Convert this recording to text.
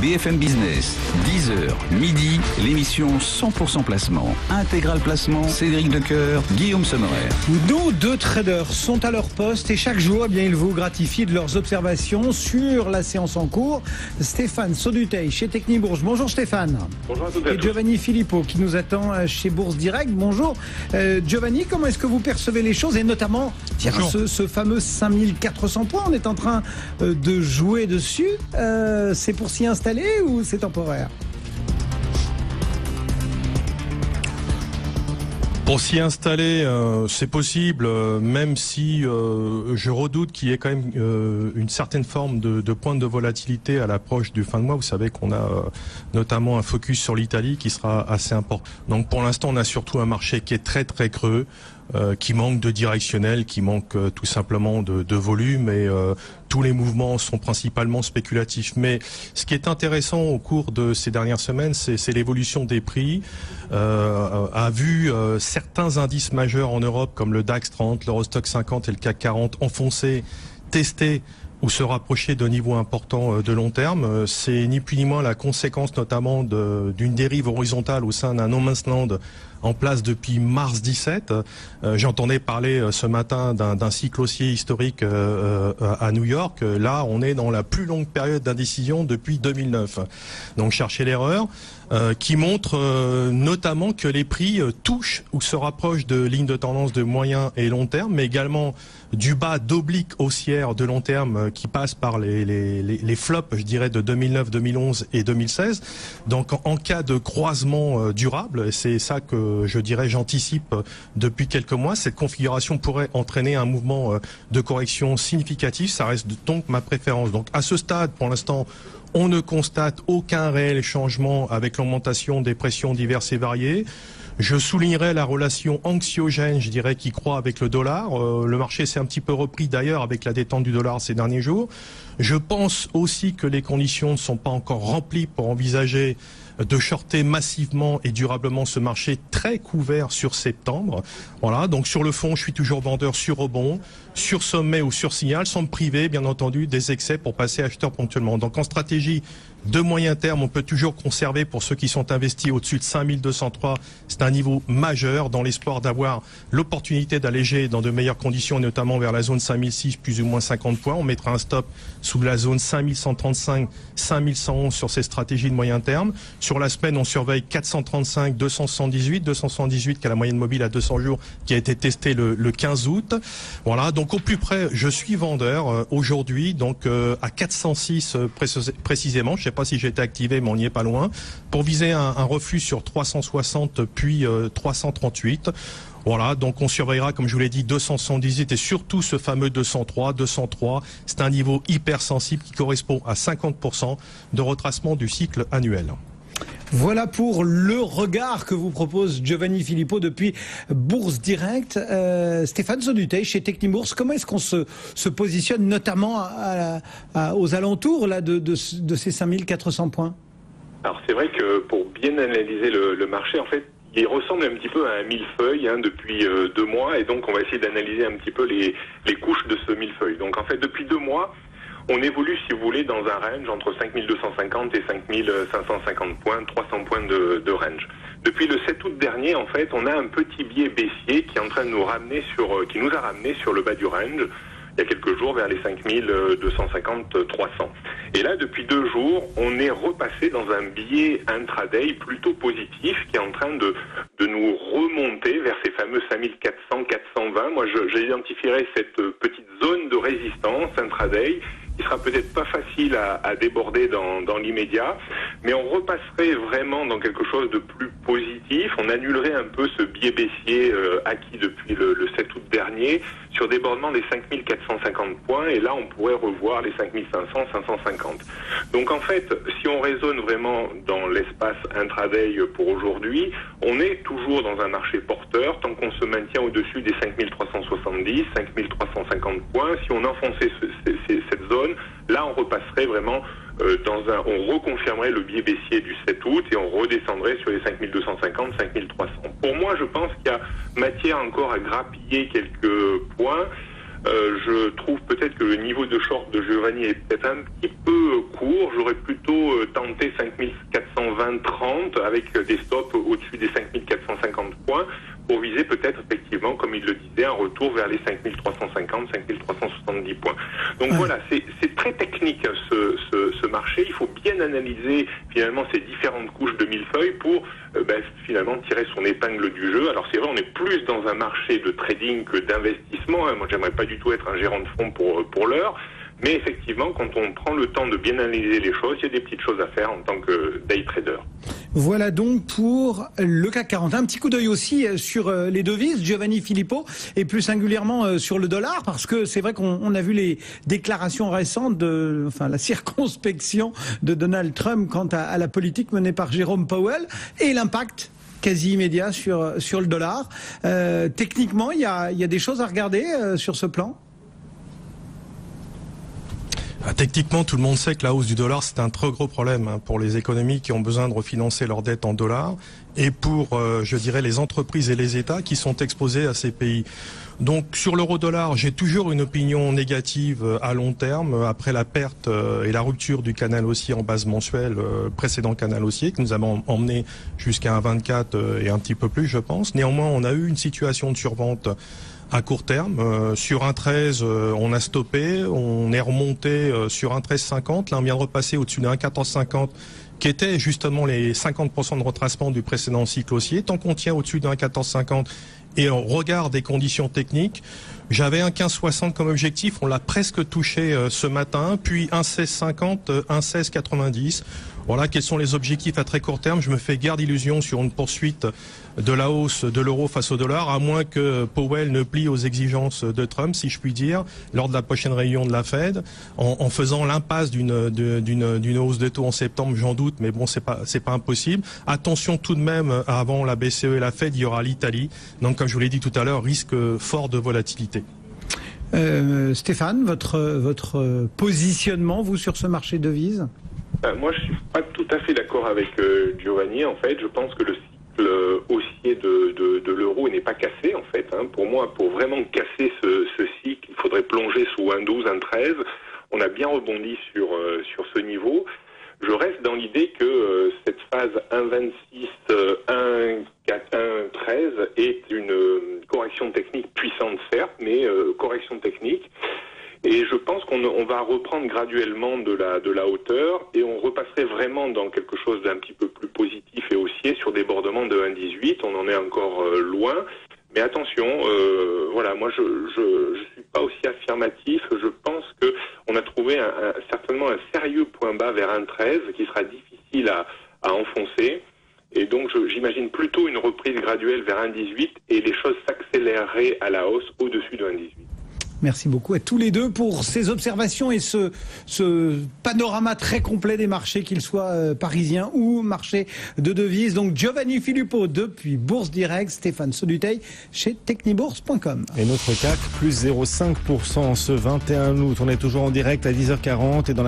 BFM Business, 10h, midi, l'émission 100% placement. Intégral placement, Cédric Decoeur, Guillaume Sommerer. Nos deux traders sont à leur poste et chaque jour, eh bien, ils vous gratifient de leurs observations sur la séance en cours. Stéphane Sauduteil chez Technibourse. Bonjour Stéphane. Bonjour à toutes et à tous. Et Giovanni Filippo qui nous attend chez Bourse Direct. Bonjour. Giovanni, comment est-ce que vous percevez les choses et notamment ce fameux 5400 points, on est en train de jouer dessus. C'est pour s'y installer ou c'est temporaire ? Pour s'y installer, c'est possible, même si je redoute qu'il y ait quand même une certaine forme de pointe de volatilité à l'approche du fin de mois. Vous savez qu'on a notamment un focus sur l'Italie qui sera assez important. Donc pour l'instant, on a surtout un marché qui est très très creux, qui manque de directionnel, qui manque tout simplement de volume et tous les mouvements sont principalement spéculatifs. Mais ce qui est intéressant au cours de ces dernières semaines, c'est l'évolution des prix. A vu certains indices majeurs en Europe comme le DAX 30, l'Eurostoxx 50 et le CAC 40 enfoncer, tester ou se rapprocher de niveaux importants de long terme. C'est ni plus ni moins la conséquence notamment d'une dérive horizontale au sein d'un no man's land en place depuis mars 17. J'entendais parler ce matin d'un cycle haussier historique à New York. Là, on est dans la plus longue période d'indécision depuis 2009. Donc, cherchez l'erreur. Qui montre notamment que les prix touchent ou se rapprochent de lignes de tendance de moyen et long terme, mais également du bas d'oblique haussière de long terme qui passe par les flops, je dirais, de 2009, 2011 et 2016. Donc en cas de croisement durable, et c'est ça que je dirais j'anticipe depuis quelques mois, cette configuration pourrait entraîner un mouvement de correction significatif. Ça reste donc ma préférence. Donc à ce stade, pour l'instant, on ne constate aucun réel changement avec l'augmentation des pressions diverses et variées. Je soulignerai la relation anxiogène, je dirais, qui croît avec le dollar. Le marché s'est un petit peu repris d'ailleurs avec la détente du dollar ces derniers jours. Je pense aussi que les conditions ne sont pas encore remplies pour envisager de shorter massivement et durablement ce marché très couvert sur septembre. Voilà, donc sur le fond, je suis toujours vendeur sur rebond, sur sommet ou sur signal, sans me priver, bien entendu, des excès pour passer acheteur ponctuellement. Donc en stratégie de moyen terme, on peut toujours conserver pour ceux qui sont investis au-dessus de 5203. C'est un niveau majeur dans l'espoir d'avoir l'opportunité d'alléger dans de meilleures conditions, notamment vers la zone 5006, plus ou moins 50 points. On mettra un stop sous la zone 5135, 5111 sur ces stratégies de moyen terme. Sur la semaine, on surveille 435, 278 qui est la moyenne mobile à 200 jours qui a été testée le 15 août. Voilà, donc au plus près, je suis vendeur aujourd'hui, donc à 406 précisément. Je ne sais pas si j'ai été activé, mais on n'y est pas loin, pour viser un reflux sur 360 puis 338. Voilà, donc on surveillera, comme je vous l'ai dit, 278 et surtout ce fameux 203. C'est un niveau hyper sensible qui correspond à 50% de retracement du cycle annuel. Voilà pour le regard que vous propose Giovanni Filippo depuis Bourse Direct. Stéphane Sauduteil chez Technibourse, comment est-ce qu'on se positionne notamment aux alentours là, de ces 5400 points ? Alors c'est vrai que pour bien analyser le marché, en fait, il ressemble un petit peu à un millefeuille depuis 2 mois, et donc on va essayer d'analyser un petit peu les couches de ce millefeuille. Donc en fait, depuis 2 mois, on évolue, si vous voulez, dans un range entre 5250 et 5550 points, 300 points de range. Depuis le 7 août dernier, en fait, on a un petit biais baissier qui est en train de nous ramener qui nous a ramené sur le bas du range, il y a quelques jours, vers les 5250-300. Et là, depuis 2 jours, on est repassé dans un biais intraday plutôt positif qui est en train de nous remonter vers ces fameux 5400-420. Moi, j'identifierais cette petite zone de résistance intraday qui sera peut-être pas facile à déborder dans l'immédiat, mais on repasserait vraiment dans quelque chose de plus positif. On annulerait un peu ce biais baissier acquis depuis le 7 août dernier sur débordement des 5450 points, et là on pourrait revoir les 5500, 550. Donc en fait, si on raisonne vraiment dans l'espace intraday pour aujourd'hui, on est toujours dans un marché porteur tant qu'on se maintient au-dessus des 5370, 5350 points. Si on enfonçait cette zone, là on repasserait vraiment on reconfirmerait le biais baissier du 7 août et on redescendrait sur les 5250, 5300. Pour moi, je pense qu'il y a matière encore à grappiller quelques points. Je trouve peut-être que le niveau de short de Giovanni est peut-être un petit peu court. J'aurais plutôt tenté 5420-30 avec des stops au-dessus des 5450 points pour viser peut-être effectivement, comme il le disait, un retour vers les 5350, 5370 points. Donc voilà, c'est très technique ce marché. Il faut bien analyser finalement ces différentes couches de millefeuilles pour finalement tirer son épingle du jeu. Alors c'est vrai, on est plus dans un marché de trading que d'investissement. Moi, j'aimerais pas du tout être un gérant de fonds pour l'heure. Mais effectivement, quand on prend le temps de bien analyser les choses, il y a des petites choses à faire en tant que day trader. Voilà donc pour le CAC 40. Un petit coup d'œil aussi sur les devises, Giovanni Filippo, et plus singulièrement sur le dollar, parce que c'est vrai qu'on a vu les déclarations récentes la circonspection de Donald Trump quant à la politique menée par Jérôme Powell et l'impact quasi immédiat sur le dollar. Techniquement, il y a des choses à regarder sur ce plan. Techniquement, tout le monde sait que la hausse du dollar, c'est un très gros problème pour les économies qui ont besoin de refinancer leurs dettes en dollars et pour, je dirais, les entreprises et les États qui sont exposés à ces pays. Donc sur l'euro-dollar, j'ai toujours une opinion négative à long terme après la perte et la rupture du canal haussier en base mensuelle, précédent canal haussier, que nous avons emmené jusqu'à un 24 et un petit peu plus, je pense. Néanmoins, on a eu une situation de survente à court terme. Sur un 13, on a stoppé, on est remonté sur un 13,50. Là, on vient de repasser au-dessus d'un 14,50 qui était justement les 50% de retracement du précédent cycle haussier. Tant qu'on tient au-dessus d'un 14,50 et on regarde des conditions techniques, j'avais un 15,60 comme objectif, on l'a presque touché ce matin, puis un 16,50, un 16,90. Voilà, quels sont les objectifs à très court terme. Je me fais guère d'illusions sur une poursuite de la hausse de l'euro face au dollar, à moins que Powell ne plie aux exigences de Trump, si je puis dire, lors de la prochaine réunion de la Fed, en faisant l'impasse d'une hausse de taux en septembre, j'en doute, mais bon, c'est pas impossible. Attention tout de même, avant la BCE et la Fed, il y aura l'Italie. Donc, comme je vous l'ai dit tout à l'heure, risque fort de volatilité. Stéphane, votre positionnement, vous, sur ce marché de devises? Moi, je suis pas tout à fait d'accord avec Giovanni. En fait, je pense que le cycle haussier de l'euro n'est pas cassé. En fait, pour moi, pour vraiment casser ce cycle, il faudrait plonger sous un 12, un 13. On a bien rebondi sur ce niveau. Je reste dans l'idée que cette phase 1,26, 1,4, 1,13 est une correction technique puissante, certes, mais correction technique. Et je pense qu'on va reprendre graduellement de la hauteur et on repasserait vraiment dans quelque chose d'un petit peu plus positif et haussier sur des bordements de 1,18. On en est encore loin. Mais attention, voilà, moi je suis pas aussi affirmatif. Je pense que on a trouvé certainement un sérieux point bas vers 1,13 qui sera difficile à enfoncer. Et donc j'imagine plutôt une reprise graduelle vers 1,18 et les choses s'accéléreraient à la hausse au-dessus de 1,18. Merci beaucoup à tous les deux pour ces observations et ce panorama très complet des marchés, qu'ils soient parisiens ou marchés de devises. Donc Giovanni Filippo depuis Bourse Direct, Stéphane Soduteil chez Technibourse.com. Et notre CAC plus 0,5% ce 21 août. On est toujours en direct à 10h40 et dans la